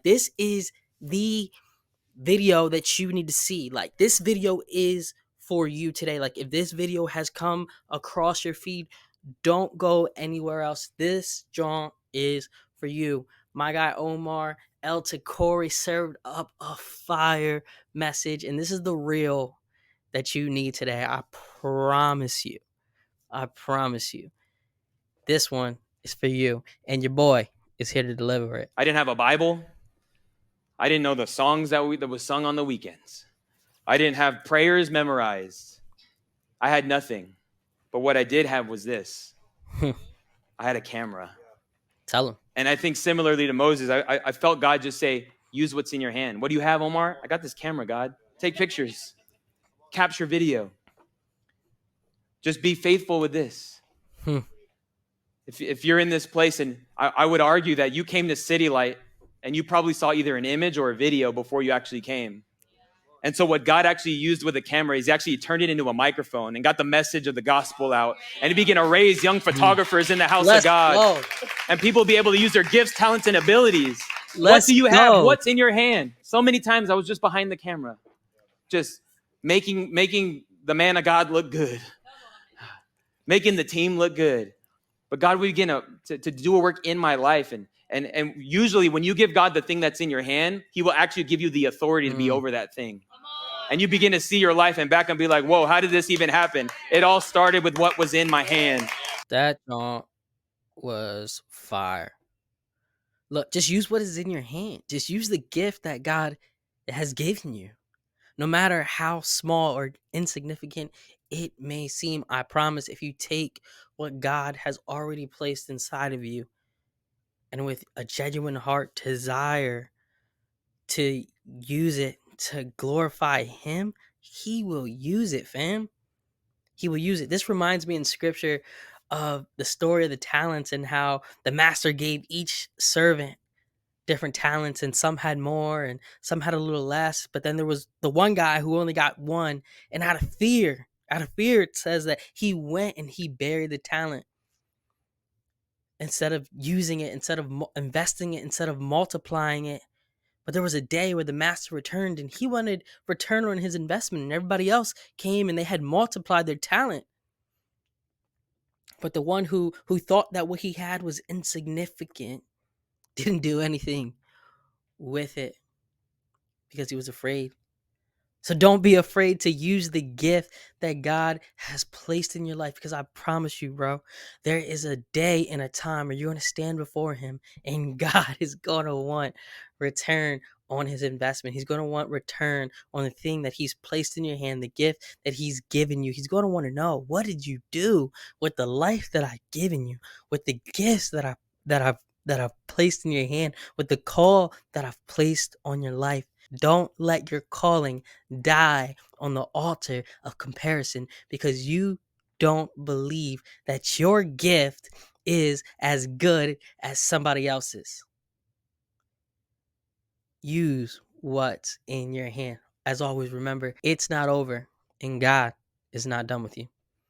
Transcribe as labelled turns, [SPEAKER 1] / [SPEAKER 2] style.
[SPEAKER 1] This is the video that you need to see. Like, this video is for you today. Like, if this video has come across your feed, don't go anywhere else. This jaunt is for you. My guy Omar El Takori served up a fire message, and this is the reel that you need today. I promise you. I promise you. This one is for you, and your boy is here to deliver it.
[SPEAKER 2] I didn't have a Bible. I didn't know the songs that was sung on the weekends. I didn't have prayers memorized. I had nothing. But what I did have was this. I had a camera.
[SPEAKER 1] Tell him.
[SPEAKER 2] And I think similarly to Moses, I felt God just say, use what's in your hand. What do you have, Omar? I got this camera, God. Take pictures. Capture video. Just be faithful with this. If you're in this place, and I would argue that you came to City Light and you probably saw either an image or a video before you actually came. And so what God actually used with the camera is he actually turned it into a microphone and got the message of the gospel out. And he began to raise young photographers in the house of God. Go. And people be able to use their gifts, talents, and abilities. What do you have? What's in your hand? So many times I was just behind the camera, just making the man of God look good, making the team look good. But God would begin to do a work in my life. And usually when you give God the thing that's in your hand, he will actually give you the authority to be over that thing. And you begin to see your life and back and be like, whoa, how did this even happen? It all started with what was in my hand.
[SPEAKER 1] That was fire. Look, just use what is in your hand. Just use the gift that God has given you. No matter how small or insignificant it may seem, I promise if you take what God has already placed inside of you and with a genuine heart desire to use it to glorify him, he will use it, fam. He will use it. This reminds me in scripture of the story of the talents and how the master gave each servant different talents, and some had more and some had a little less. But then there was the one guy who only got one, and out of fear, it says that he went and he buried the talent instead of using it, instead of investing it, instead of multiplying it. But there was a day where the master returned and he wanted return on his investment, and everybody else came and they had multiplied their talent. But the one who thought that what he had was insignificant didn't do anything with it because he was afraid. So don't be afraid to use the gift that God has placed in your life, because I promise you, bro, there is a day and a time where you're going to stand before him and God is going to want return on his investment. He's going to want return on the thing that he's placed in your hand, the gift that he's given you. He's going to want to know, what did you do with the life that I've given you, with the gifts that I've placed in your hand, with the call that I've placed on your life. Don't let your calling die on the altar of comparison because you don't believe that your gift is as good as somebody else's. Use what's in your hand. As always, remember, it's not over and God is not done with you.